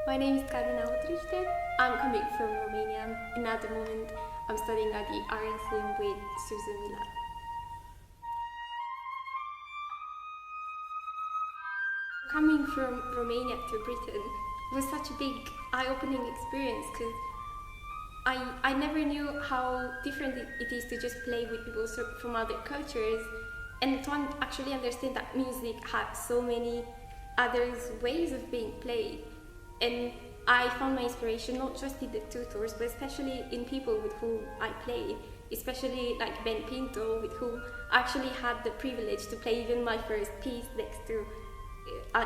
My name is Carina Udriste. I'm coming from Romania, and at the moment I'm studying at the RSM with Susan Milan. Coming from Romania to Britain was such a big eye-opening experience because I never knew how different it is to just play with people from other cultures and to actually understand that music has so many other ways of being played. And I found my inspiration not just in the tutors, but especially in people with whom I played, especially like Ben Pinto, with whom I actually had the privilege to play even my first piece next to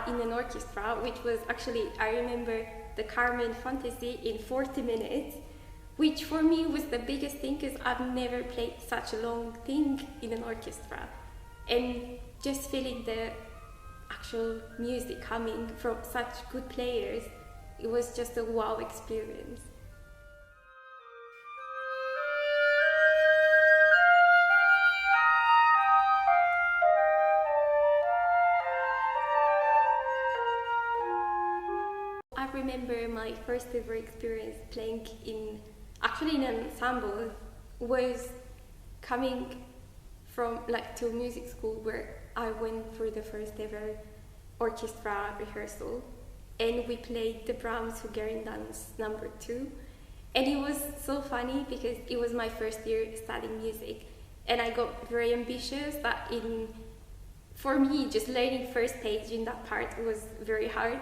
in an orchestra, which was actually, I remember the Carmen Fantasy in 40 minutes, which for me was the biggest thing because I've never played such a long thing in an orchestra. And just feeling the actual music coming from such good players, it was just a wow experience. I remember my first ever experience playing in an ensemble was coming from to music school where I went for the first ever orchestra rehearsal, and we played the Brahms Hungarian Dance No. 2, and it was so funny because it was my first year studying music, and I got very ambitious that for me just learning first page in that part was very hard.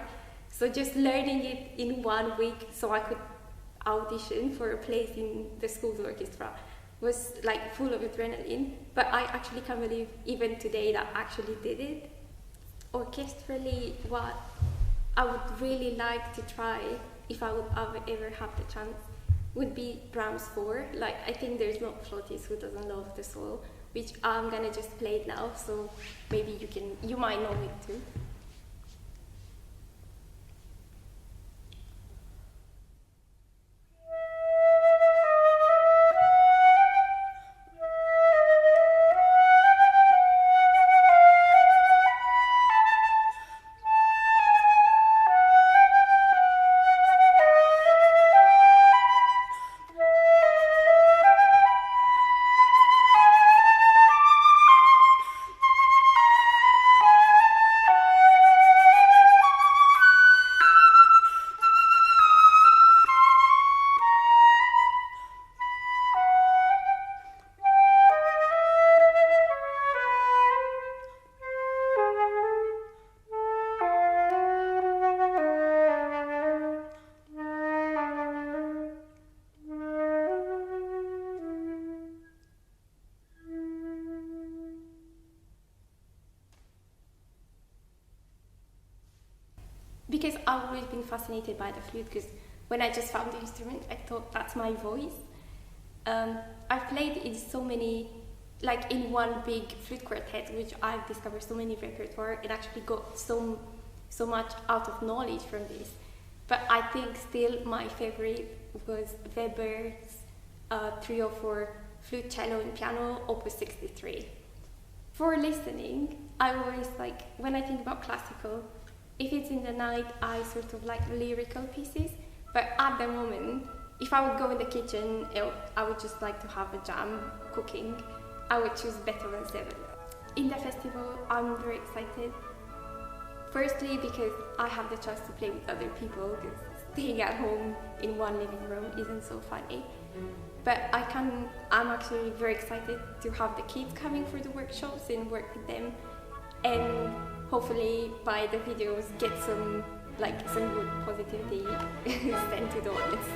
So just learning it in 1 week so I could audition for a place in the school's orchestra was full of adrenaline. But I actually can't believe even today that I actually did it. Orchestrally, what I would really like to try, if I would ever have the chance, would be Brahms 4. I think there's no flautist who doesn't love the solo, which I'm gonna just play it now, so maybe you might know it too. Because I've always been fascinated by the flute, because when I just found the instrument, I thought that's my voice. I've played in so many, in one big flute quartet, which I've discovered so many repertoire and actually got so much out of knowledge from this. But I think still my favorite was Weber's 304 flute, cello and piano, opus 63. For listening, I always when I think about classical, if it's in the night, I sort of like lyrical pieces, but at the moment, if I would go in the kitchen, I would just like to have a jam cooking, I would choose Beethoven 7. In the festival, I'm very excited. Firstly, because I have the chance to play with other people, because staying at home in one living room isn't so funny. But I'm actually very excited to have the kids coming for the workshops and work with them, and hopefully by the videos get some good positivity sent to the audience.